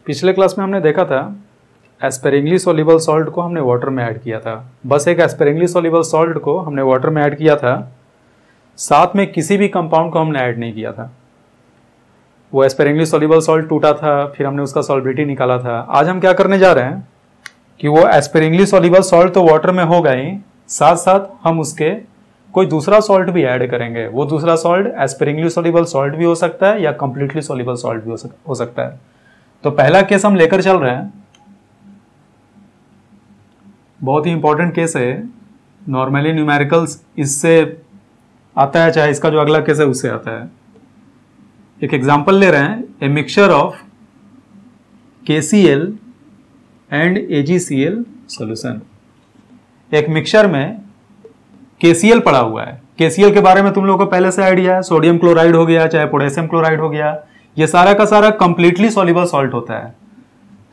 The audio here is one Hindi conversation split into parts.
पिछले क्लास में हमने देखा था एस्पेरिंगली सॉल्युबल सॉल्ट को हमने वाटर में ऐड किया था। बस एक एस्पेरिंगली सॉल्युबल सॉल्ट को हमने वाटर में ऐड किया था, साथ में किसी भी कंपाउंड को हमने ऐड नहीं किया था। वो एस्पेरिंगली सॉल्युबल सॉल्ट टूटा था, फिर हमने उसका सॉल्बिलिटी निकाला था। आज हम क्या करने जा रहे हैं कि वो एस्पेरिंगली सॉल्युबल सॉल्ट तो वाटर में होगा ही, साथ साथ हम उसके कोई दूसरा सॉल्ट भी ऐड करेंगे। वो दूसरा सॉल्ट एस्पेरिंगली सॉल्युबल सॉल्ट भी हो सकता है या कंप्लीटली सॉल्युबल सॉल्ट भी हो सकता है। तो पहला केस हम लेकर चल रहे हैं, बहुत ही इंपॉर्टेंट केस है। नॉर्मली न्यूमेरिकल्स इससे आता है, चाहे इसका जो अगला केस है उससे आता है। एक एग्जांपल ले रहे हैं, ए mixture of KCl and AgCl solution. एक मिक्सचर में KCl पड़ा हुआ है। KCl के बारे में तुम लोगों को पहले से आइडिया है, सोडियम क्लोराइड हो गया चाहे पोटेशियम क्लोराइड हो गया, ये सारा का सारा कंप्लीटली सॉल्युबल सॉल्ट होता है।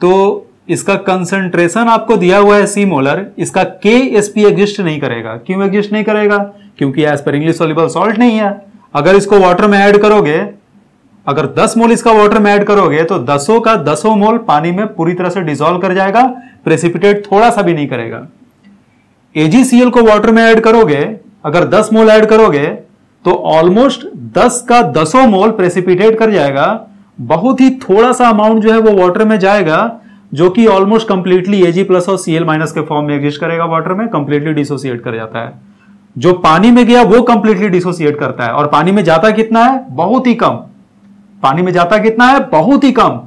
तो इसका कंसंट्रेशन आपको दिया हुआ है C मोलर, इसका KSP एग्जिस्ट नहीं करेगा। क्यों एग्जिस्ट नहीं करेगा? क्योंकि एस्पेरिंगली सॉल्युबल सॉल्ट नहीं है। अगर इसको वाटर में ऐड करोगे, अगर 10 मोल इसका वाटर में ऐड करोगे तो 10 का 10 मोल पानी में पूरी तरह से डिसॉल्व कर जाएगा, प्रेसिपिटेट थोड़ा सा भी नहीं करेगा। AgCl को वाटर में ऐड करोगे, अगर 10 मोल ऐड करोगे तो ऑलमोस्ट 10 का 10 मोल प्रेसिपिटेट कर जाएगा। बहुत ही थोड़ा सा अमाउंट जो है वो वाटर में जाएगा, जो कि ऑलमोस्ट कंप्लीटली Ag प्लस और Cl माइनस के फॉर्म में एग्जिस्ट करेगा, वाटर में कंप्लीटली डिसोसिएट कर जाता है। जो पानी में गया वो कंप्लीटली डिसोसिएट करता है। और पानी में जाता कितना है? बहुत ही कम। पानी में जाता कितना है? बहुत ही कम,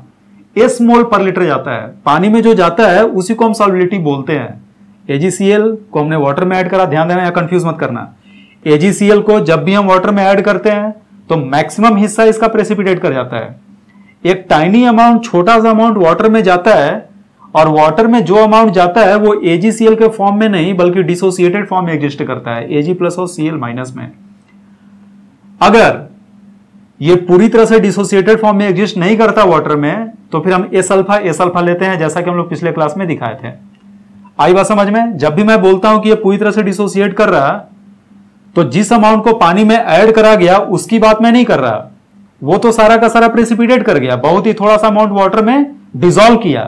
S मोल पर लीटर जाता है। पानी में जो जाता है उसी को हम सॉल्युबिलिटी बोलते हैं। AgCl को हमने वाटर में ऐड करा, ध्यान देना या कंफ्यूज मत करना। AgCl को जब भी हम वाटर में ऐड करते हैं तो मैक्सिमम हिस्सा इसका प्रेसिपिटेट कर जाता है। एक टाइनी अमाउंट, छोटा सा अमाउंट वाटर में जाता है, और वाटर में जो अमाउंट जाता है वो AgCl के फॉर्म में नहीं बल्कि डिसोसिएटेड फॉर्म में एग्जिस्ट करता है, Ag प्लस और Cl माइनस में। अगर ये पूरी तरह से डिसोसिएटेड फॉर्म में एग्जिस्ट नहीं करता वाटर में, तो फिर हम S अल्फा लेते हैं, जैसा कि हम लोग पिछले क्लास में दिखाए थे। आई बात समझ में? जब भी मैं बोलता हूं कि ये पूरी तरह से डिसोसिएट कर रहा, तो जिस अमाउंट को पानी में ऐड करा गया उसकी बात मैं नहीं कर रहा, वो तो सारा का सारा प्रेसिपिटेट कर गया, बहुत ही थोड़ा सा अमाउंट वाटर में डिसॉल्व किया।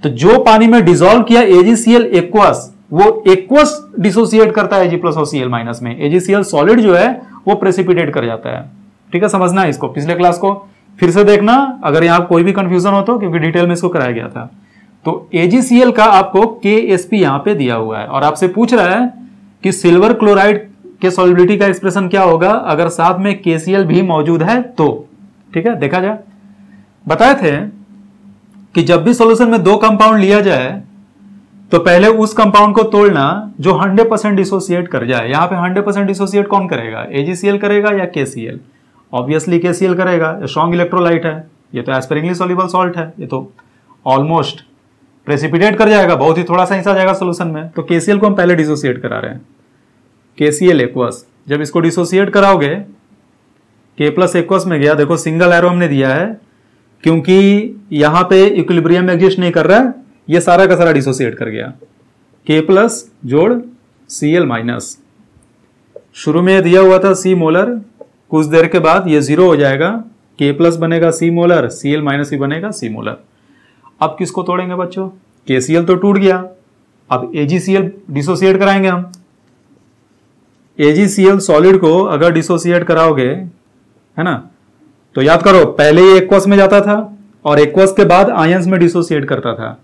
तो जो पानी में डिसॉल्व किया AgCl एक्वस, वो एक्वस डिसोसिएट करता है Ag प्लस और Cl माइनस में। AgCl सॉलिड जो है वो प्रेसिपिटेट कर जाता है। ठीक है, समझना है इसको। पिछले क्लास को फिर से देखना अगर यहां कोई भी कंफ्यूजन हो तो, क्योंकि डिटेल में इसको कराया गया था। तो AgCl का आपको KSP यहां पे दिया हुआ है और आपसे पूछ रहा है कि सिल्वर क्लोराइड के सॉल्युबिलिटी का एक्सप्रेशन क्या होगा अगर साथ में KCl भी मौजूद है तो। ठीक है, देखा जाए। बताए थे कि जब भी सॉल्यूशन में 2 कंपाउंड लिया जाए तो पहले उस कंपाउंड को तोड़ना जो 100% डिसोसिएट कर जाए। यहां पे 100% डिसोसिएट कौन करेगा? AgCl करेगा या KCl? ऑब्वियसली KCl करेगा, स्ट्रॉन्ग इलेक्ट्रोलाइट है, ये तो एस्पेरिंगली सॉल्युबल सॉल्ट है, ये तो ऑलमोस्ट प्रेसिपिटेट कर जाएगा, बहुत ही थोड़ा सा हिस्सा जाएगा सोल्यूशन में। तो KCl को हम पहले डिसोसिएट करा रहे हैं, KCl एक्वस। जब इसको डिसोसिएट कराओगे, K प्लस एक्वस में गया, देखो सिंगल एरो हमने दिया है क्योंकि यहां पे इक्विलिब्रियम में एग्जिस्ट नहीं कर रहा है, ये सारा का सारा डिसोसिएट कर गया। K प्लस जोड़ Cl माइनस, शुरू में दिया हुआ था C मोलर, कुछ देर के बाद ये 0 हो जाएगा, K प्लस बनेगा C मोलर, Cl माइनस ही बनेगा C मोलर। अब किसको तोड़ेंगे बच्चों? KCl तो टूट गया, अब AgCl डिसोसिएट कराएंगे हम। AgCl सॉलिड को अगर डिसोसिएट कराओगे, है ना, तो याद करो पहले ये एक्वस में जाता था और एक्वस के बाद आयंस में डिसोसिएट करता था।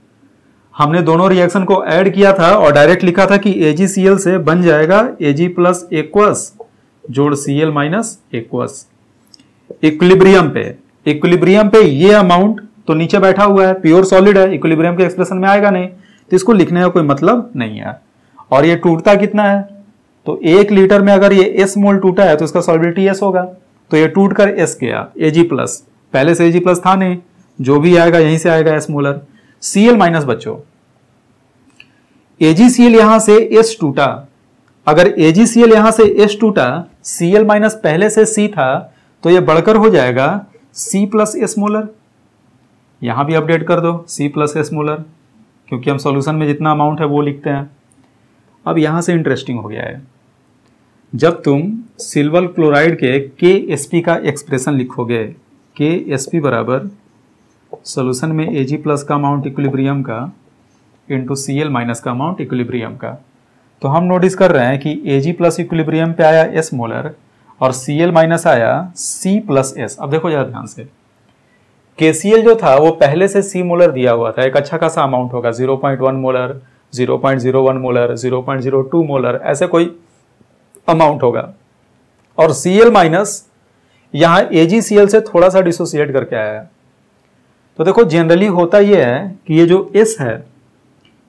हमने दोनों रिएक्शन को ऐड किया था और डायरेक्ट लिखा था कि AgCl से बन जाएगा Ag प्लस एक्वस जोड़ Cl माइनस एक्वस। इक्विलिब्रियम पे ये अमाउंट तो नीचे बैठा हुआ है, प्योर सॉलिड है, इक्विलिब्रियम के एक्सप्रेशन में आएगा नहीं, तो इसको लिखने का कोई मतलब नहीं है। और ये टूटता कितना है? तो 1 लीटर में अगर ये S मोल टूटा है तो इसका सॉल्युबिलिटी S होगा, तो ये टूट कर S गया, Ag प्लस, पहले से Ag प्लस था नहीं, जो भी आएगा यहीं से आएगा S मोलर। Cl माइनस बच्चों, AgCl यहां से S टूटा, अगर AgCl यहां से S टूटा, Cl माइनस पहले से C था, तो ये बढ़कर हो जाएगा C प्लस S मोलर। यहां भी अपडेट कर दो C प्लस S मोलर, क्योंकि हम सॉल्यूशन में जितना अमाउंट है वो लिखते हैं। अब यहां से इंटरेस्टिंग हो गया है, जब तुम सिल्वर क्लोराइड के KSP का एक्सप्रेशन लिखोगे, KSP बराबर सोल्यूशन में Ag प्लस का अमाउंट इक्विलिब्रियम का इंटू Cl माइनस का अमाउंट इक्विलिब्रियम का। तो हम नोटिस कर रहे हैं कि Ag प्लस इक्विलिब्रियम पे आया S मोलर और Cl माइनस आया C प्लस S। अब देखो जरा ध्यान से, KCl जो था वो पहले से C मोलर दिया हुआ था, एक अच्छा खासा अमाउंट होगा, 0.1 मोलर, 0.01 मोलर, 0.02 मोलर, ऐसे कोई अमाउंट होगा। और Cl माइनस यहां AgCl से थोड़ा सा डिसोसिएट करके आया है। तो देखो जनरली होता यह है कि ये जो S है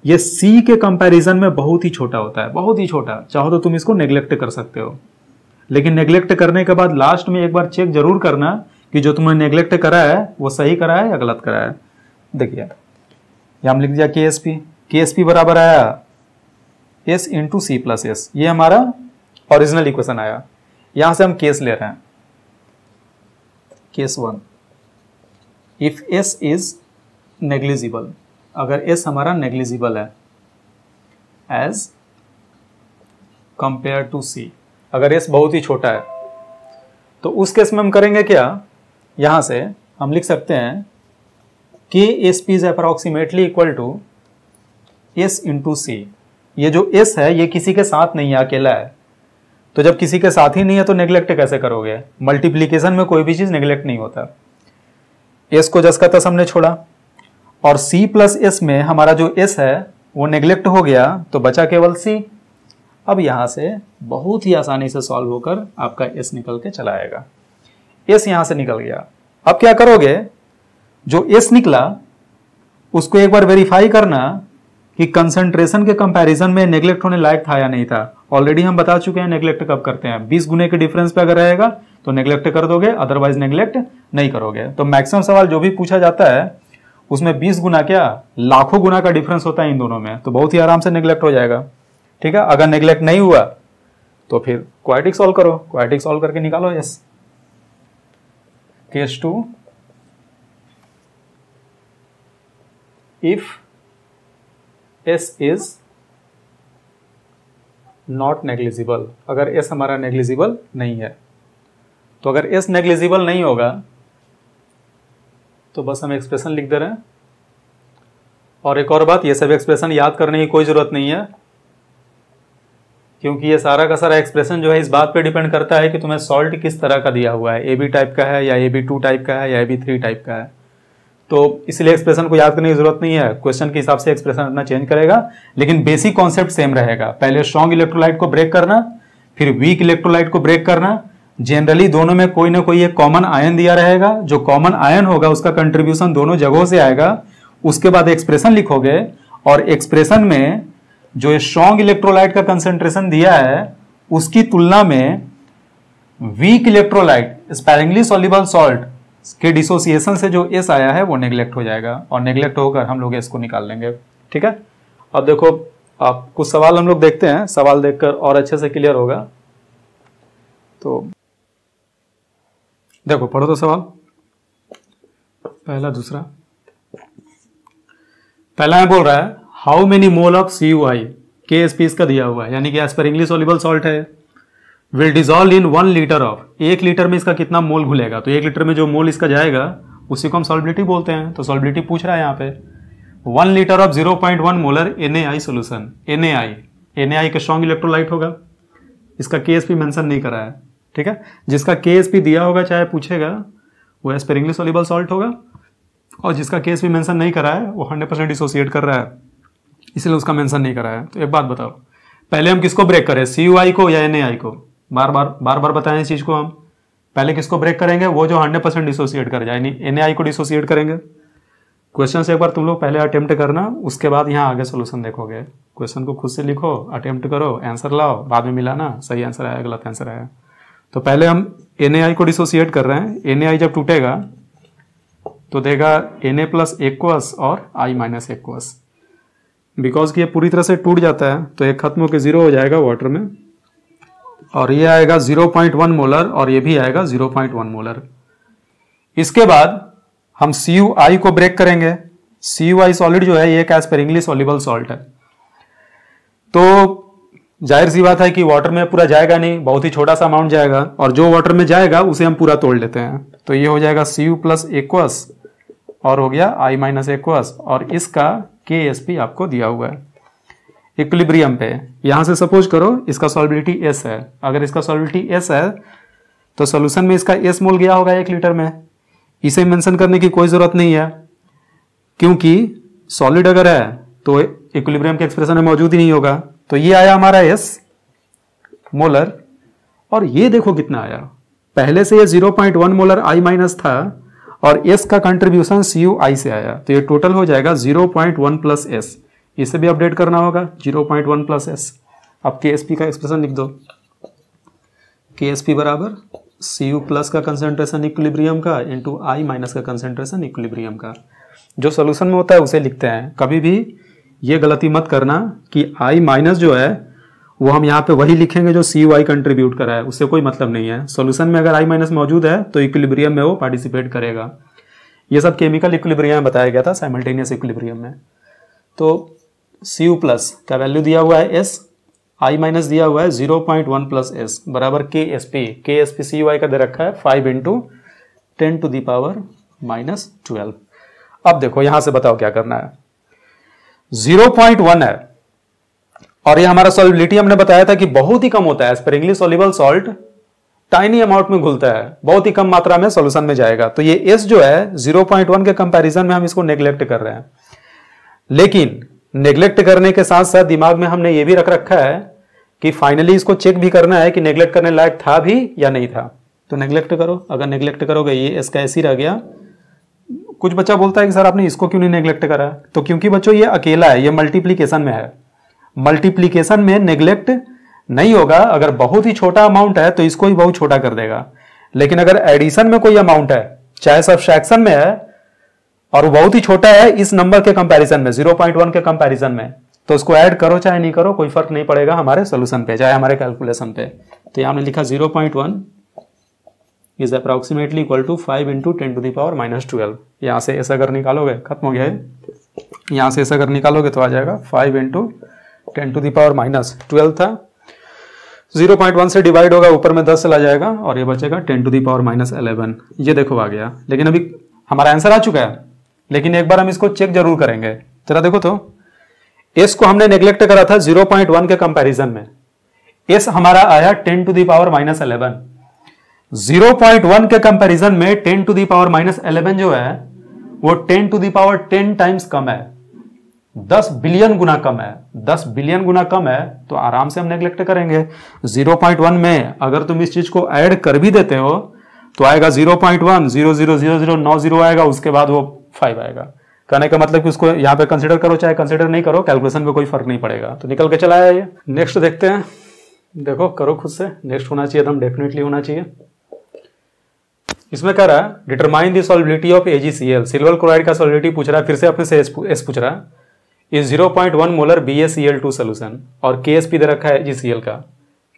ये C के कंपैरिजन में बहुत ही छोटा होता है, बहुत ही छोटा। चाहो तो तुम इसको नेग्लेक्ट कर सकते हो, लेकिन नेग्लेक्ट करने के बाद लास्ट में एक बार चेक जरूर करना कि जो तुमने नेग्लेक्ट करा है वो सही करा है या गलत करा है। देखिए यहां हम लिख दिया KSP बराबर आया S into C plus S, ये हमारा ओरिजिनल इक्वेशन आया। यहां से हम केस ले रहे हैं, case 1, if S is negligible, अगर S हमारा नेग्लिजिबल है एज कंपेयर टू C, अगर S बहुत ही छोटा है तो उस केस में हम करेंगे क्या, यहां से हम लिख सकते हैं KSP is approximately equal to S into C। ये जो S है ये किसी के साथ नहीं है, अकेला है। तो जब किसी के साथ ही नहीं है तो नेग्लेक्ट कैसे करोगे? मल्टीप्लीकेशन में कोई भी चीज नेग्लेक्ट नहीं होता। S को जस का तस हमने छोड़ा और C प्लस S में हमारा जो S है वो नेग्लेक्ट हो गया तो बचा केवल C। अब यहां से बहुत ही आसानी से सॉल्व होकर आपका S निकल के चला आएगा। S यहां से निकल गया। अब क्या करोगे, जो S निकला उसको एक बार वेरीफाई करना कि कंसंट्रेशन के कंपैरिजन में नेग्लेक्ट होने लायक था या नहीं था। ऑलरेडी हम बता चुके हैं नेग्लेक्ट कब करते हैं, 20 गुने के डिफरेंस पे अगर रहेगा तो नेग्लेक्ट कर दोगे, अदरवाइज नेग्लेक्ट नहीं करोगे। तो मैक्सिमम सवाल जो भी पूछा जाता है उसमें 20 गुना क्या लाखों गुना का डिफरेंस होता है इन दोनों में, तो बहुत ही आराम से नेग्लेक्ट हो जाएगा। ठीक है, अगर नेग्लेक्ट नहीं हुआ तो फिर क्वाड्रेटिक सॉल्व करो, क्वाड्रेटिक सॉल्व करके निकालो S। Case 2, if S is not negligible, अगर S हमारा नेग्लिजिबल नहीं है, तो अगर S नेग्लिजिबल नहीं होगा तो बस हम एक्सप्रेशन लिख दे रहे हैं। और एक और बात, ये सब एक्सप्रेशन याद करने की कोई जरूरत नहीं है, क्योंकि ये सारा का सारा एक्सप्रेशन जो है इस बात पे डिपेंड करता है कि तुम्हें सॉल्ट किस तरह का दिया हुआ है, AB टाइप का है या AB2 टाइप का है या AB3 टाइप का है। तो इसलिए एक्सप्रेशन को याद करने की जरूरत नहीं है, क्वेश्चन के हिसाब से एक्सप्रेशन अपना चेंज करेगा, लेकिन बेसिक कॉन्सेप्ट सेम रहेगा। पहले स्ट्रॉन्ग इलेक्ट्रोलाइट को ब्रेक करना, फिर वीक इलेक्ट्रोलाइट को ब्रेक करना। जनरली दोनों में कोई ना कोई एक कॉमन आयन दिया रहेगा, जो कॉमन आयन होगा उसका कंट्रीब्यूशन दोनों जगहों से आएगा। उसके बाद एक्सप्रेशन लिखोगे और एक्सप्रेशन में जो स्ट्रॉन्ग इलेक्ट्रोलाइट का कंसेंट्रेशन दिया है उसकी तुलना में weak electrolyte sparingly soluble salt के डिसोसिएशन से जो S आया है वो नेग्लेक्ट हो जाएगा, और नेग्लेक्ट होकर हम लोग S को निकाल लेंगे। ठीक है, अब देखो आप कुछ सवाल हम लोग देखते हैं, सवाल देखकर और अच्छे से क्लियर होगा। तो देखो पढ़ो तो सवाल, पहला दूसरा। पहला में बोल रहा है how many mole of CuI, KSP इसका दिया हुआ है, यानी कि स्पैरिंगली सॉल्युबल सॉल्ट है, will dissolve in 1 litre of, 1 litre में इसका कितना मोल घुलेगा। तो 1 लीटर में जो मोल इसका जाएगा उसी को हम सॉल्बिलिटी बोलते हैं। तो सॉल्बिलिटी पूछ रहा है यहाँ पे 1 litre of 0.1 molar NaI solution. NaI का स्ट्रॉन्ग इलेक्ट्रोलाइट होगा, इसका KSP मेंशन नहीं करा है। ठीक है, जिसका KSP दिया होगा चाहे पूछेगा वो स्पैरिंगली सॉल्युबल सॉल्ट होगा, और जिसका KSP मेंशन नहीं करा है वो 100% डिसोसिएट कर रहा है, इसलिए उसका मेंशन नहीं करा है। तो एक बात बताओ, पहले हम किसको ब्रेक करें, CuI को या NaI को? बार बार बताएं इस चीज को, हम पहले किसको ब्रेक करेंगे, वो जो 100% डिसोसिएट कर जाए, यानी NaI को डिसोसिएट करेंगे। क्वेश्चन से एक बार तुम लोग पहले अटेम्प्ट करना, उसके बाद यहाँ आगे सोल्यूशन देखोगे। क्वेश्चन को खुद से लिखो, अटेम्प्ट करो, आंसर लाओ, बाद में मिलाना सही आंसर आया गलत आंसर आया। तो पहले हम NaI को डिसोसिएट कर रहे हैं। NaI जब टूटेगा तो देगा Na प्लस एक्वस और I माइनस एक्वस। बिकॉज कि ये पूरी तरह से टूट जाता है तो एक खत्म होकर 0 हो जाएगा वाटर में, और ये आएगा 0.1 मोलर और ये भी आएगा 0.1 मोलर। इसके बाद हम CuI को ब्रेक करेंगे। CuI सॉलिड जो है ये एक स्पैरिंगली सॉल्युबल सॉल्ट है, तो जाहिर सी बात है कि वाटर में पूरा जाएगा नहीं, बहुत ही छोटा सा अमाउंट जाएगा, और जो वाटर में जाएगा उसे हम पूरा तोड़ लेते हैं। तो ये हो जाएगा Cu प्लस एक्वस और हो गया I माइनस एक्वस, और इसका KSP आपको दिया हुआ है इक्विलिब्रियम पे। यहां से सपोज करो इसका सॉल्युबिलिटी S है, अगर इसका सॉल्युबिलिटी S है तो सॉल्यूशन में इसका S मोल गया होगा 1 लीटर में। इसे मेंशन करने की कोई जरूरत नहीं है, क्योंकि सॉलिड अगर है तो इक्विलिब्रियम के एक्सप्रेशन में मौजूद ही नहीं होगा। तो ये आया हमारा S मोलर, और ये देखो कितना आया, पहले से ये 0.1 मोलर I माइनस था और S का कंट्रीब्यूशन CuI से आया, तो ये टोटल हो जाएगा 0.1 प्लस S। इसे भी अपडेट करना होगा 0.1 प्लस S। अब KSP का एक्सप्रेशन लिख दो, KSP बराबर Cu प्लस का कंसेंट्रेशन इक्विलिब्रियम का इंटू I माइनस का कंसेंट्रेशन इक्विलिब्रियम का। जो सोल्यूशन में होता है उसे लिखते हैं, कभी भी ये गलती मत करना कि I माइनस जो है वो हम यहाँ पे वही लिखेंगे जो CuI कंट्रीब्यूट करा है, उससे कोई मतलब नहीं है। सॉल्यूशन में अगर I माइनस मौजूद है तो इक्विलिब्रियम में वो पार्टिसिपेट करेगा। ये सब केमिकल इक्विलिब्रियम में बताया गया था, साइमल्टेनियस इक्विलिब्रियम में। तो Cu प्लस का वैल्यू दिया हुआ है S, I माइनस दिया हुआ है 0.1 प्लस S बराबर KSP। KSP CuI का दे रखा है 5 into 10 to the power minus 12। अब देखो यहां से बताओ क्या करना है। 0.1 है और ये हमारा सॉल्युबिलिटी हमने बताया था कि बहुत ही कम होता है, sparingly soluble salt tiny amount में घुलता है, बहुत ही कम मात्रा में सॉल्यूशन में जाएगा। तो ये S जो है 0.1 के कंपैरिजन में हम इसको नेग्लेक्ट कर रहे हैं, लेकिन नेग्लेक्ट करने के साथ साथ दिमाग में हमने ये भी रख रखा है कि फाइनली इसको चेक भी करना है कि नेग्लेक्ट करने लायक था भी या नहीं था। तो नेग्लेक्ट करो, अगर नेग्लेक्ट करोगे ये S का ऐसे ही रह गया। कुछ बच्चा बोलता है कि सर आपने इसको क्यों नहीं नेग्लेक्ट करा, तो क्योंकि बच्चों ये अकेला है, ये मल्टीप्लीकेशन में है। मल्टीप्लीकेशन में नेग्लेक्ट नहीं होगा, अगर बहुत ही छोटा अमाउंट है तो इसको ही बहुत छोटा कर देगा, लेकिन अगर एडिशन में कोई अमाउंट है, चाहे सब्सट्रैक्शन में है और वो बहुत ही छोटा है इस नंबर के कंपैरिजन में, 0.1 के कंपैरिजन में, तो उसको ऐड करो चाहे नहीं करो कोई फर्क नहीं पड़ेगा हमारे सोल्यूशन पे, चाहे हमारे कैलकुलेशन पे। तो यहां हमने लिखा 0.1 is approximately equal to 5 into 10 to the power minus 12। यहां से ऐसा अगर निकालोगे, खत्म हो गया है, यहां से ऐसा अगर निकालोगे तो आ जाएगा 5 into 10 to the power minus 12 था, 0.1 से डिवाइड होगा, ऊपर में 10 चला जाएगा और ये बचेगा 10 टू द पावर माइनस 11। ये देखो आ गया, लेकिन अभी हमारा आंसर आ चुका है, लेकिन एक बार हम इसको चेक जरूर करेंगे। जरा देखो तो S को हमने नेग्लेक्ट करा था 0.1 के कंपैरिजन में, S हमारा आया 10 टू द पावर माइनस 11। 0.1 के कंपैरिजन में 10 टू द पावर माइनस 11 जो है वो 10 टू द पावर 10 टाइम्स कम है, 10 बिलियन गुना कम है। 10 बिलियन गुना कम है तो आराम से हम नेग्लेक्ट करेंगे। 0.1 में अगर तुम इस चीज को ऐड कर भी देते हो तो आएगा 0.1 000090 आएगा, उसके बाद वो 5 आएगा। कहने का मतलब कि उसको यहां पे कंसीडर करो चाहे कंसीडर नहीं करो, कैलकुलेशन में कोई फर्क नहीं पड़ेगा। तो निकल के चला आया ये। नेक्स्ट देखते हैं, देखो करो खुद से, नेक्स्ट होना चाहिए एकदम डेफिनेटली होना चाहिए। इसमें कह रहा है determine the solubility of AgCl, silver chloride का सॉल्युबिलिटी पूछ रहा है, फिर से अपने से S पूछ रहा है, इज 0.1 मोलर BaCl2 सोल्यूशन और KSP दे रखा है AgCl का।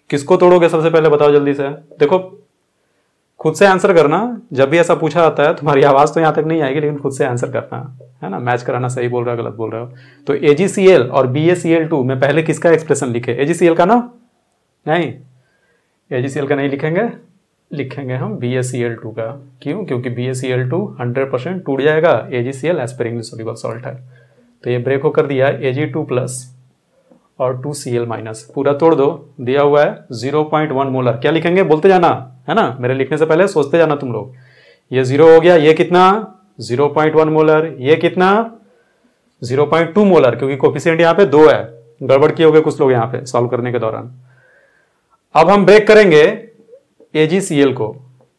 किसको तोड़ोगे सबसे पहले बताओ जल्दी से। देखो खुद से आंसर करना, जब भी ऐसा पूछा जाता है तुम्हारी आवाज तो यहां तक नहीं आएगी, लेकिन खुद से आंसर करना है ना, मैच कराना, सही बोल रहे हो गलत बोल रहे हो। तो AgCl और BaCl2 में पहले किसका एक्सप्रेशन लिखे, AgCl का ना, नहीं AgCl का नहीं लिखेंगे, लिखेंगे हम BaCl2 का। क्यों, क्योंकि BaCl2 100% टूट जाएगा, AgCl एस्पेरिंगली सोल्युबल सॉल्ट है। तो ये ब्रेक होकर दिया है Ag2 प्लस और 2Cl माइनस, पूरा तोड़ दो, दिया हुआ है 0.1 मोलर। क्या लिखेंगे बोलते जाना है ना, मेरे लिखने से पहले सोचते जाना तुम लोग। ये 0 हो गया, ये कितना 0.1 मोलर, ये कितना 0.2 मोलर, क्योंकि कोफिशिएंट यहाँ पे 2 है, गड़बड़ किए होंगे कुछ लोग यहाँ पे सॉल्व करने के दौरान। अब हम ब्रेक करेंगे AgCl को,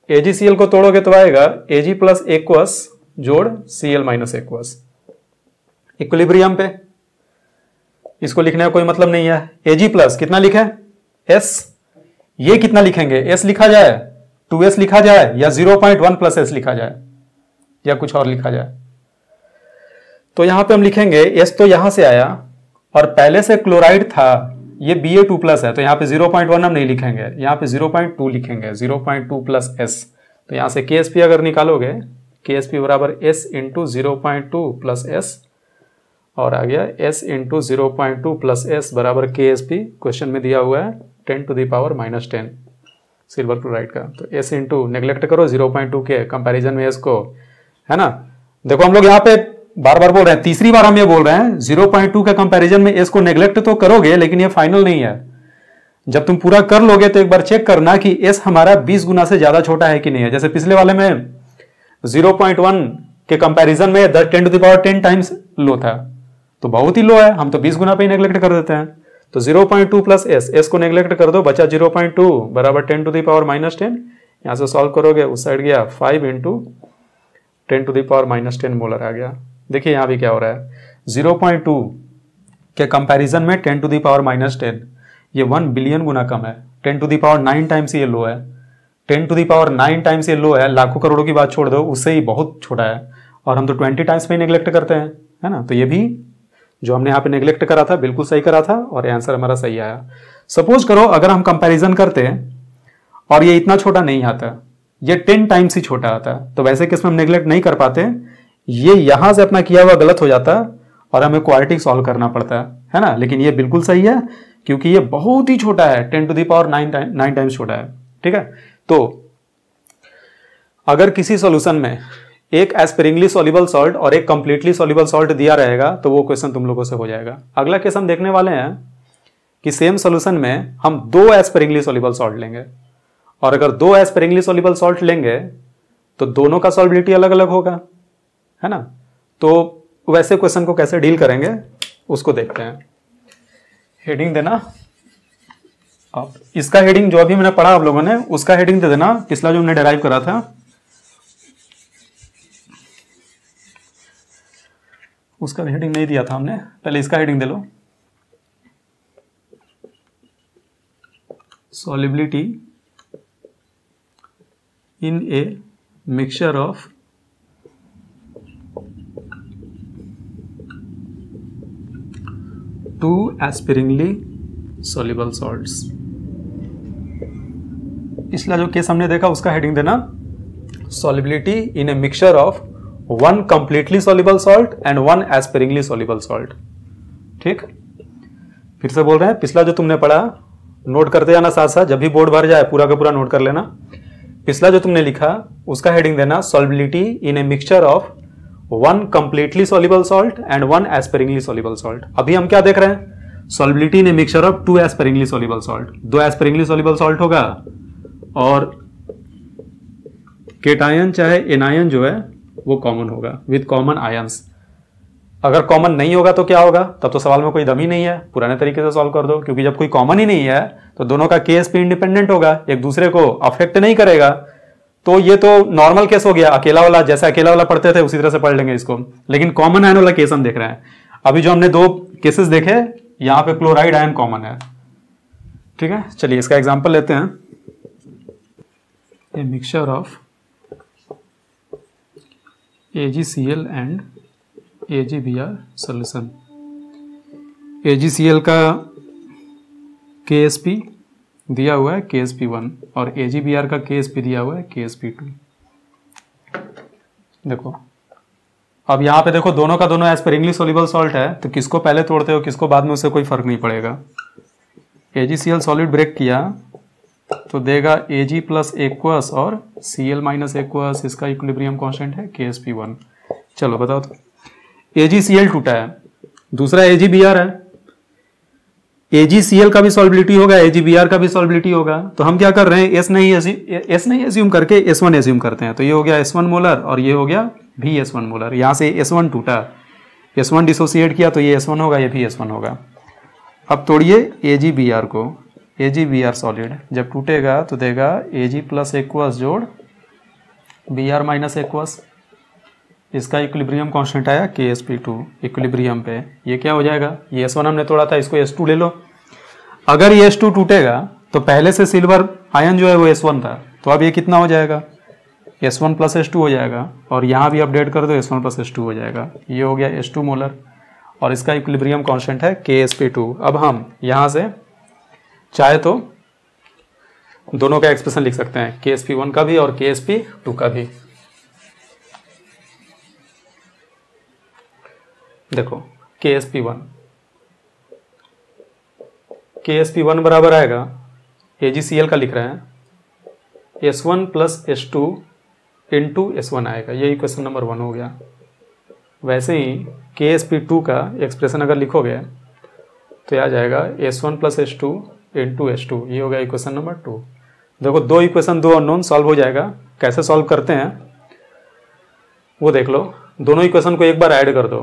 AgCl को तोड़ोगे तो आएगा Ag प्लस एक्वस जोड़ Cl माइनस एक्वस, इक्विलिब्रियम पे। इसको लिखने का कोई मतलब नहीं है। Ag प्लस कितना लिखे S, ये कितना लिखेंगे, S लिखा जाए, 2S लिखा जाए, या 0.1 प्लस S लिखा जाए, या कुछ और लिखा जाए। तो यहां पे हम लिखेंगे S तो यहां से आया और पहले से क्लोराइड था, ये Ba2 प्लस है, तो यहाँ पे 0.1 हम नहीं लिखेंगे, यहाँ पे 0.2 लिखेंगे, 0.2 प्लस S। तो यहां से KSP अगर निकालोगे, KSP बराबर S इंटू 0.2 प्लस S, और आ गया S इंटू 0.2 प्लस S बराबर KSP, क्वेश्चन में दिया हुआ है 10 to the power minus 10 silver chloride का। तो S इंटू नेग्लेक्ट करो 0.2 के कंपैरिजन में S को, है ना, देखो हम लोग यहाँ पे बार बार बोल रहे हैं, तीसरी बार हम ये बोल रहे हैं 0.2 के कंपैरिजन में एस को नेग्लेक्ट तो करोगे, लेकिन ये फाइनल नहीं है। जब तुम पूरा कर लोगे तो एक बार चेक करना कि एस हमारा 20 गुना से ज्यादा छोटा है कि नहीं है। जैसे पिछले वाले में 0.1 के कंपैरिजन में 10 टाइम्स लो था, तो बहुत ही लो है, हम तो 20 गुना पे ही नेग्लेक्ट कर देते हैं। तो 0.2 प्लस एस को नेग्लेक्ट कर दो, बचा 0.2 बराबर 10⁻10। यहां से सॉल्व करोगे, उस साइड गया 5 × 10⁻10 मोलर आ गया। देखिए यहां भी क्या हो रहा है, 0.2 के कंपैरिजन में 10⁻10 ये 1 बिलियन गुना कम है। 10⁹ टाइम्स ये लो है, 10⁹ टाइम्स ये लो है। लाखों करोड़ों की बात छोड़ दो, उससे ही बहुत छोटा है, और हम तो 20 टाइम्स में नेग्लेक्ट करते हैं, है ना। तो ये भी जो हमने यहाँ पे नेग्लेक्ट करा था बिल्कुल सही करा था, और आंसर हमारा सही आया। सपोज करो अगर हम कंपैरिजन करते और ये इतना छोटा नहीं आता, ये 10 टाइम्स ही छोटा आता, तो वैसे केस में हम नेग्लेक्ट नहीं कर पाते, ये यहां से अपना किया हुआ गलत हो जाता और हमें क्वाड्रेटिक सॉल्व करना पड़ता है ना। लेकिन ये बिल्कुल सही है क्योंकि ये बहुत ही छोटा है, 10⁹ टाइम्स छोटा है। ठीक है, तो अगर किसी सॉल्यूशन में एक एस्पिरिंगली सॉल्युबल सॉल्ट और एक कंप्लीटली सॉल्युबल सॉल्ट दिया रहेगा तो वो क्वेश्चन तुम लोगों से हो जाएगा। अगला केस हम देखने वाले हैं कि सेम सॉल्यूशन में हम 2 एस्पिरिंगली सॉल्युबल सॉल्ट लेंगे, और अगर 2 एस्पिरिंगली सॉल्युबल सॉल्ट लेंगे तो दोनों का सॉल्युबिलिटी अलग अलग होगा, है ना। तो वैसे क्वेश्चन को कैसे डील करेंगे उसको देखते हैं। हेडिंग देना, अब इसका हेडिंग जो अभी मैंने पढ़ा आप लोगों ने उसका हेडिंग दे देना, पिछला जो हमने डेराइव करा था उसका हेडिंग नहीं दिया था हमने, पहले इसका हेडिंग दे लो, solubility in a mixture of two sparingly soluble salts. पिछला जो केस हमने देखा उसका हेडिंग देना solubility in a mixture of 1 completely soluble salt and 1 sparingly soluble salt. ठीक, फिर से बोल रहे हैं, पिछला जो तुमने पढ़ा नोट करते जाना साथ साथ, जब भी बोर्ड भर जाए पूरा का पूरा नोट कर लेना। पिछला जो तुमने लिखा उसका हेडिंग देना solubility in a mixture of 1 completely soluble salt and 1 sparingly soluble salt. अभी हम क्या देख रहे हैं, solubility in a mixture of 2 sparingly soluble salt. 2 sparingly soluble salt होगा और केटायन चाहे एनायन जो है वो कॉमन होगा विद कॉमन आयंस। अगर कॉमन नहीं होगा तो क्या होगा, तब तो सवाल में कोई दम ही नहीं है, पुराने तरीके से सॉल्व कर दो, क्योंकि जब कोई कॉमन ही नहीं है तो दोनों का केएसपी इंडिपेंडेंट होगा, एक दूसरे को अफेक्ट नहीं करेगा। तो ये तो नॉर्मल केस हो गया, अकेला वाला, जैसे अकेला वाला पढ़ते थे उसी तरह से पढ़ लेंगे इसको। लेकिन कॉमन आयन वाला केस हम देख रहे हैं। अभी जो हमने 2 केसेस देखे, यहां पे क्लोराइड आयन कॉमन है। ठीक है, चलिए इसका एग्जांपल लेते हैं। ए mixture of AgCl and AgBr solution. AgCl का KSP दिया हुआ है KSP1 और AgBr का KSP दिया हुआ है KSP2। देखो अब यहाँ पे देखो दोनों का दोनों एस्पिरिंगली सॉल्युबल सॉल्ट है, तो किसको पहले तोड़ते हो किसको बाद में, उससे कोई फर्क नहीं पड़ेगा। AgCl सॉलिड ब्रेक किया तो देगा Ag प्लस एक्वस और Cl माइनस एक्वस, इसका इक्विलिब्रियम कांस्टेंट है KSP1। चलो बताओ तो, AgCl टूटा है, दूसरा AgBr है, AgCl का भी सॉल्युबिलिटी होगा, AgBr का भी सॉल्युबिलिटी होगा। तो हम क्या कर रहे हैं, S नहीं एज्यूम करके S1 एज्यूम करते हैं। तो ये हो गया S1 मोलर और ये हो गया भी S1 मोलर। यहां से S1 टूटा, S1 डिसोसिएट किया तो ये S1 होगा, ये भी S1 होगा। अब तोड़िए AgBr को, AgBr सॉलिड जब टूटेगा तो देगा Ag प्लस एक्वस जोड़ Br माइनस एक्वस, इसका इक्विलिब्रियम कांस्टेंट आया KSP2 इक्विलिब्रियम पे। ये क्या हो जाएगा, ये S1 हमने तोड़ा था, इसको S2 ले लो। अगर ये S2 टूटेगा तो पहले से सिल्वर आयन जो है वो S1 था, तो अब ये कितना हो जाएगा, S1 प्लस S2 हो जाएगा। और यहाँ भी अपडेट कर दो, S1 प्लस S2 हो जाएगा। ये हो गया S2 मोलर और इसका इक्विलिब्रियम कांस्टेंट है KSP2। अब हम यहाँ से चाहे तो दोनों का एक्सप्रेशन लिख सकते हैं, KSP1 का भी और KSP2 का भी। देखो KSP1 बराबर आएगा, AgCl का लिख रहे हैं, S1 plus S2 into S1 आएगा। यही क्वेश्चन नंबर 1 हो गया। वैसे ही KsP2 का एक्सप्रेशन अगर लिखोगे तो आ जाएगा S1 plus S2 into S2, ये हो गया इक्वेशन नंबर 2। देखो दो इक्वेशन, दो अननोन, सॉल्व हो जाएगा। कैसे सॉल्व करते हैं वो देख लो। दोनों इक्वेशन को एक बार ऐड कर दो,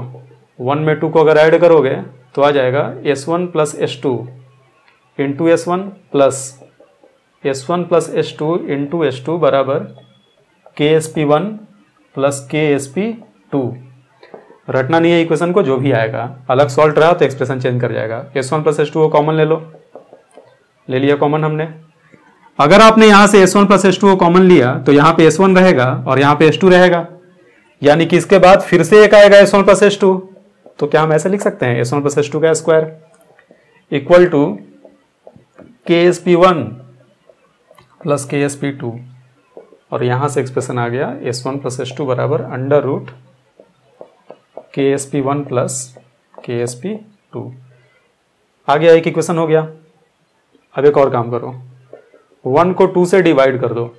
1 में 2 को अगर ऐड करोगे तो आ जाएगा S1 plus S2 into S1 plus S2 into S2 बराबर KsP1 प्लस KsP2। रटना नहीं है इक्वेशन को, जो भी आएगा। अलग सॉल्व रहा तो एक्सप्रेशन चेंज कर जाएगा। S1 प्लस S2 को कॉमन ले लो, ले लिया कॉमन हमने। अगर आपने यहां से S1 प्लस S2 को कॉमन लिया तो यहां पे S1 रहेगा और यहां पे S2 रहेगा, यानी कि इसके बाद फिर से एक आएगा S1 प्लस S2। तो क्या हम ऐसे लिख सकते हैं S1 प्लस S2 का square equal to KsP1 plus KsP2, और यहां से एक्सप्रेशन आ गया S1 प्लस S2 बराबर under root KsP1 plus KsP2। आ गया, एक इक्वेशन हो गया। अब एक और काम करो, 1 को 2 से डिवाइड कर दो।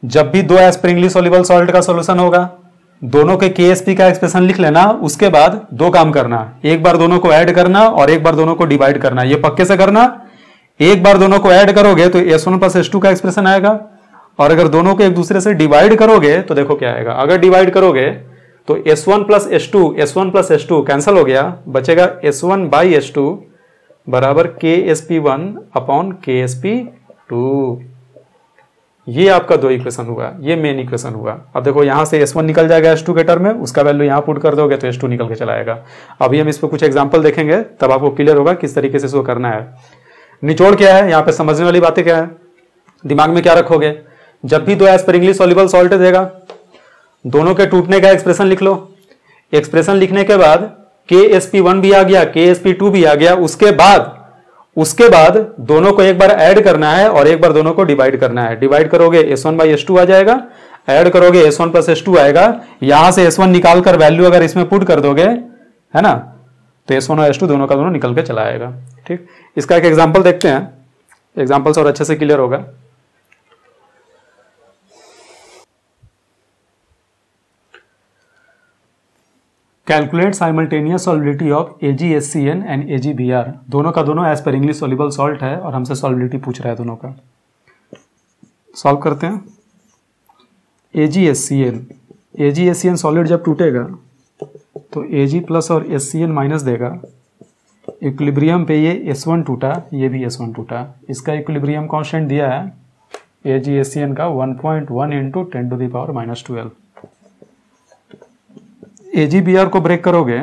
जब भी दो एस्पिरिंगली सॉल्युबल सॉल्ट का सॉल्यूशन होगा, दोनों के KsP का एक्सप्रेशन लिख लेना। उसके बाद दो काम करना, एक बार दोनों को ऐड करना और एक बार दोनों को डिवाइड करना। ये पक्के से करना, एक बार दोनों को ऐड करोगे तो S1 प्लस S2 का एक्सप्रेशन आएगा, और अगर दोनों को एक दूसरे से डिवाइड करोगे तो देखो क्या आएगा। अगर डिवाइड करोगे तो S1 प्लस S2 कैंसिल हो गया, बचेगा S1 बाई S2 बराबर KsP1 अपॉन KsP2। ये आपका दो इक्वेशन हुआ, ये मेन इक्वेशन हुआ। अब देखो यहां से S1 निकल जाएगा S2 के टर्म में, उसका वैल्यू यहां पुट कर दोगे तो S2 निकल के चला आएगा। अभी हम इस पर कुछ एग्जांपल देखेंगे, तब आपको क्लियर होगा किस तरीके से इसको करना है। निचोड़ क्या है, यहाँ पे समझने वाली बातें क्या है, दिमाग में क्या रखोगे। जब भी दो एस्पिरिंगली सॉल्युबल सॉल्ट देगा, दोनों के टूटने का एक्सप्रेशन लिख लो। एक्सप्रेशन लिखने के बाद KsP1 भी आ गया, KsP2 भी आ गया। उसके बाद दोनों को एक बार ऐड करना है और एक बार दोनों को डिवाइड करना है। डिवाइड करोगे S1 बाई S2 आ जाएगा, ऐड करोगे S1 प्लस S2 आएगा। यहां से S1 निकालकर वैल्यू अगर इसमें पुट कर दोगे, है ना, तो S1 और S2 दोनों का दोनों निकल के चला आएगा। ठीक, इसका एक एग्जाम्पल देखते हैं, एग्जाम्पल से और अच्छे से क्लियर होगा। Calculate simultaneous solubility of AgSCN and AgBr। दोनों का दोनों एस्पिरिंगली सॉल्युबल सॉल्ट है और हमसे सॉल्युबिलिटी पूछ रहा है दोनों का। सॉल्व करते हैं। AgSCN सॉलिड जब टूटेगा तो Ag प्लस और SCN माइनस देगा। इक्विलिब्रियम पे ये S1 टूटा, ये भी S1 टूटा। इसका इक्विलिब्रियम कांस्टेंट दिया है AgSCN का 1.1 into 10 to the power minus 12। AgBr को ब्रेक करोगे,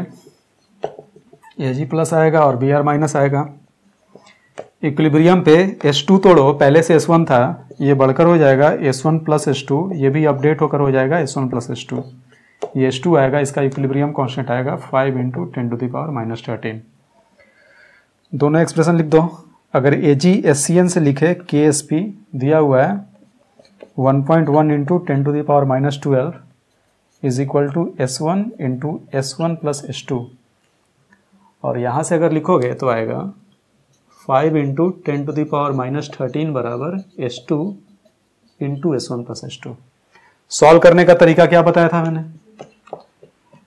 Ag प्लस आएगा और Br माइनस आएगा। इक्विलिब्रियम पे S2 तोड़ो, पहले से S1 था, ये बढ़कर हो जाएगा S1 प्लस S2, ये भी अपडेट होकर हो जाएगा S1 प्लस S2। ये S2 आएगा, इसका इक्विलिब्रियम कांस्टेंट आएगा 5 into 10 to the power minus 13। दोनों एक्सप्रेशन लिख दो। अगर AgSCN से लिखे KsP दिया हुआ है 1.1 into 10 to the power minus 12 is equal to S1 into S1 plus S2, और यहां से अगर लिखोगे तो आएगा 5 into 10 to the power minus 13 बराबर S2 into S1 plus S2। Solve करने का तरीका क्या बताया था मैंने,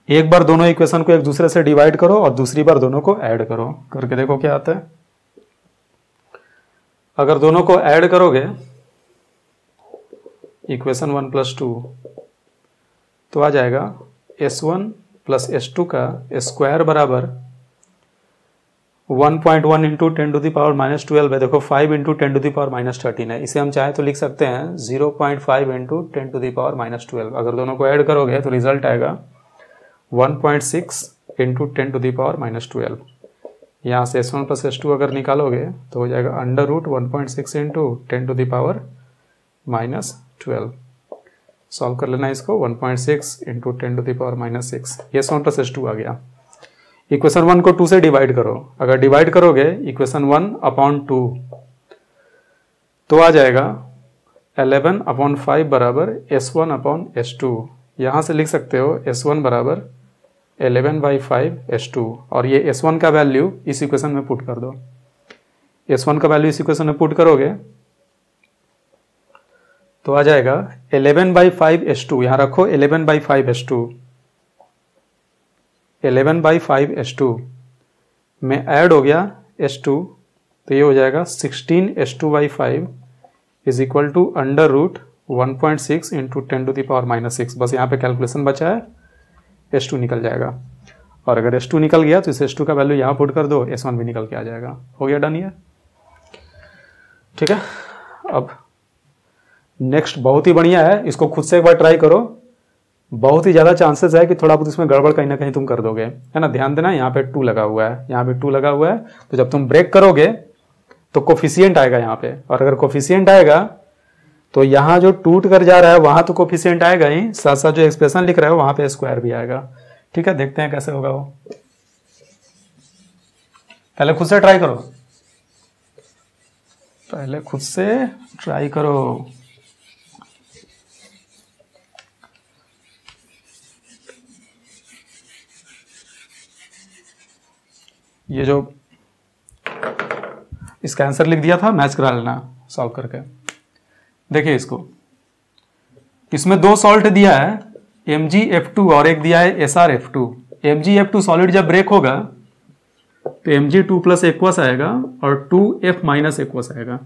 एक बार दोनों इक्वेशन को एक दूसरे से डिवाइड करो और दूसरी बार दोनों को ऐड करो। करके देखो क्या आता है। अगर दोनों को ऐड करोगे इक्वेशन 1 प्लस 2 तो आ जाएगा S1 प्लस S2 का स्क्वायर बराबर 1.1 into 10 to the power minus 12 है। देखो 5 into 10 to the power minus 13 है। इसे हम चाहे तो लिख सकते हैं 0.5 into 10 to the power minus 12। अगर दोनों को ऐड करोगे तो रिजल्ट आएगा 1.6 into 10 to the power minus 12। यहाँ से S1 प्लस S2 अगर निकालोगे तो हो जाएगा under root 1.6 into 10 to the power minus 12। Solve कर लेना इसको, 1.6 into 10 to the power minus 6। ये S1 प्लस S2 आ गया। इक्वेशन 1 को 2 से डिवाइड करो। अगर डिवाइड करोगे इक्वेशन 1 अपॉन 2 तो आ जाएगा 11 अपॉन 5 बराबर S1 अपॉन S2। यहाँ से लिख सकते हो S1 बराबर 11 बाई 5 S2, और ये S1 का वैल्यू इस इक्वेशन में पुट कर दो। S1 का वैल्यू इस इक्वेशन में पुट करोगे तो आ जाएगा 11 बाई 5 S2, यहाँ रखो 11 बाई 5 S2 11/5 H2 में ऐड हो गया H2, तो ये हो जाएगा 16 H2/5 is equal to under root 1.6 into 10⁻⁻6। बस यहाँ पे कैलकुलेशन बचा है, H2 निकल जाएगा। और अगर H2 निकल गया तो इस H2 का वैल्यू यहाँ पुट कर दो, S1 भी निकल के आ जाएगा। हो गया डन ये, ठीक है। अब नेक्स्ट बहुत ही बढ़िया है, इसको खुद से एक बार ट्राई करो। बहुत ही ज़्यादा चांसेस है कि थोड़ा बहुत इसमें गड़बड़ कहीं ना कहीं तुम कर दोगे, है ना। ध्यान देना, यहाँ पे 2 लगा हुआ है, यहाँ पे 2 लगा हुआ है, तो जब तुम ब्रेक करोगे तो कोफिशिएंट आएगा यहाँ पे, और अगर कोफिशिएंट आएगा तो यहाँ जो टूट कर जा रहा है वहां तो कोफिशिएंट आएगा ही, साथ साथ जो एक्सप्रेशन लिख रहा है वहां पे स्क्वायर भी आएगा। ठीक है, देखते हैं कैसे होगा वो। पहले खुद से ट्राई करो, पहले खुद से ट्राई करो। ये जो इसका आंसर लिख दिया था मैच करा लेना सॉल्व करके। देखिए इसको, इसमें 2 सॉल्ट दिया है, MgF2 और एक दिया है SrF2। MgF2 सॉलिड जब ब्रेक होगा तो Mg2 प्लस एक्वस आएगा और 2F माइनस एक्वस आएगा।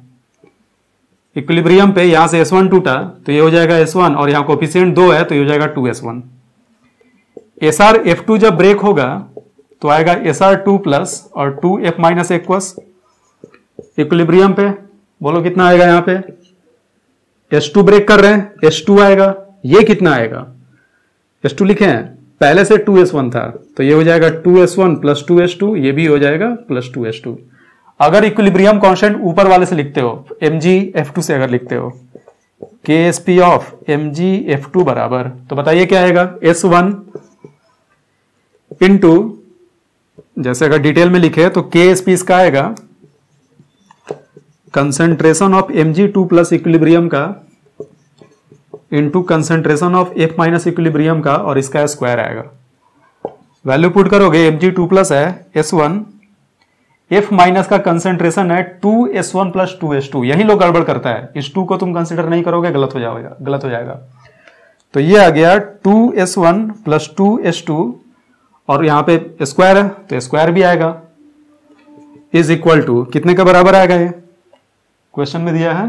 इक्विलिब्रियम पे यहां से S1 टूटा तो ये हो जाएगा S1, और यहां कोफिशिएंट 2 है तो ये हो जाएगा 2S1। SrF2 जब ब्रेक होगा तो आएगा SR2 प्लस और 2F माइनस एक्वस। इक्विलिब्रियम पे बोलो कितना आएगा, यहाँ पे S2 ब्रेक कर रहे हैं, S2 आएगा। ये कितना आएगा, S2 लिखे हैं, पहले से 2S1 था तो ये हो जाएगा 2S1 प्लस 2S2, ये भी हो जाएगा प्लस 2S2। अगर इक्विलिब्रियम कांस्टेंट ऊपर वाले से लिखते हो, MgF2 से अगर लिखते हो KSP ऑफ MgF2 बराबर, तो बताइए क्या आएगा, S1 इंटू, जैसे अगर डिटेल में लिखे तो KSP इसका आएगा concentration of Mg2 plus equilibrium का into concentration of F minus equilibrium का, और इसका स्क्वायर आएगा। वैल्यू पुट करोगे, Mg2 प्लस है S1, F माइनस का कंसेंट्रेशन है 2S1 प्लस 2S2। यही लोग गड़बड़ करता है, इस 2 को तुम कंसिडर नहीं करोगे, गलत हो जाएगा। तो ये आ गया 2S1 प्लस 2S2, और यहां पे स्क्वायर है तो स्क्वायर भी आएगा, इज इक्वल टू कितने के बराबर आएगा, ये क्वेश्चन में दिया है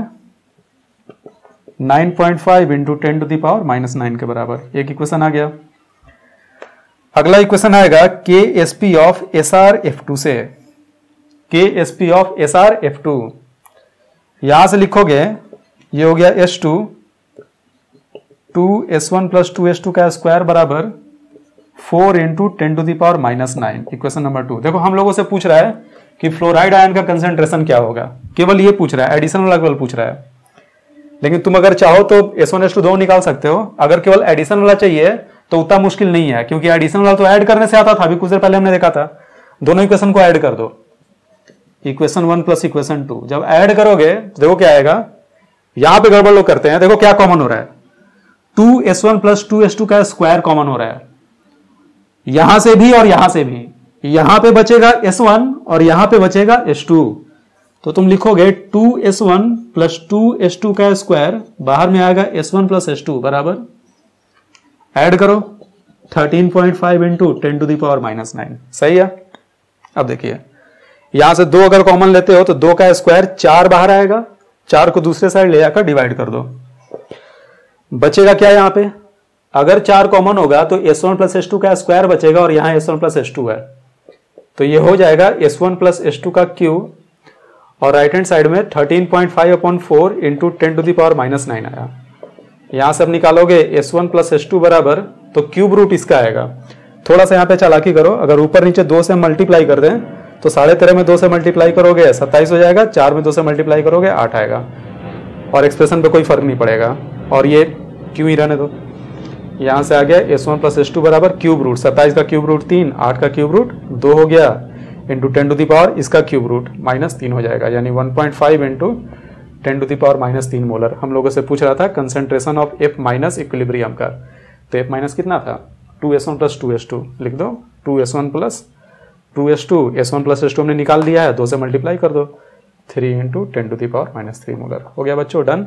9.5 इंटू 10⁻⁻9 के बराबर। एक इक्वेशन आ गया। अगला इक्वेशन आएगा KSP ऑफ SrF2 से। KSP ऑफ SrF2 यहां से लिखोगे, ये हो गया S2, 2S1 प्लस 2S2 का स्क्वायर बराबर 4 इंटू 10⁻⁻9। Equation number 2। देखो हम लोगों से पूछ रहा है कि फ्लोराइड आयन का कंसेंट्रेशन क्या होगा, केवल ये पूछ रहा है, एडिशन वाला केवल पूछ रहा है। लेकिन तुम अगर चाहो तो S1S2 2 निकाल सकते हो। अगर केवल एडिशन वाला चाहिए तो उतना मुश्किल नहीं है, क्योंकि एडिशन वाला तो ऐड करने से आता था, अभी कुछ देर पहले हमने देखा था। दोनों इक्वेशन को ऐड कर दो, इक्वेशन 1 प्लस इक्वेशन 2। जब ऐड करोगे तो देखो क्या आएगा, यहां पे गड़बड़ लोग करते हैं। देखो क्या कॉमन हो रहा है, 2S1 प्लस 2S2 का स्क्वायर कॉमन हो रहा है, यहां से भी और यहां से भी। यहां पे बचेगा S1 और यहां पे बचेगा S2, तो तुम लिखोगे 2S1 प्लस 2S2 का स्क्वायर, बाहर में आएगा S1 प्लस S2 बराबर, ऐड करो 13.5 इंटू 10⁻⁻9। सही है। अब देखिए यहां से 2 अगर कॉमन लेते हो तो 2 का स्क्वायर 4 बाहर आएगा, 4 को दूसरे साइड ले जाकर डिवाइड कर दो, बचेगा क्या यहाँ पे, अगर 4 कॉमन होगा तो S1 प्लस S2 का स्क्वायर बचेगा, और यहां S1 प्लस S2 है तो ये हो जाएगा S1 प्लस S2 का क्यूब, और राइट हैंड साइड में 13.5/4 इंटू 10⁻⁻9 आया। यहां से अब निकालोगे S1 प्लस S2 बराबर, तो क्यूब रूट इसका आएगा। थोड़ा सा यहाँ पे चालाकी करो, अगर ऊपर नीचे 2 से मल्टीप्लाई कर दें तो 13.5 में 2 से मल्टीप्लाई करोगे 27 हो जाएगा, 4 में 2 से मल्टीप्लाई करोगे 8 आएगा, और एक्सप्रेशन पे कोई फर्क नहीं पड़ेगा, और ये क्यों ही रहने दो। यहां से आ गया S1 प्लस S2 बराबर क्यूब रूट, 27 का क्यूब रूट 3, 8 का क्यूब रूट 2 हो गया, इंटू 10⁻, इसका क्यूब रूट -3 हो जाएगा, यानी 1.5 इंटू 10⁻⁻3 मोलर। हम लोगों से पूछ रहा था concentration of F minus equilibrium का, तो F माइनस कितना था, 2S1 प्लस 2S2 लिख दो, 2S1 plus 2S2, S1 plus S2 हमने निकाल दिया है, 2 से मल्टीप्लाई कर दो, 3 इंटू 10⁻³ मोलर। हो गया बच्चों, डन।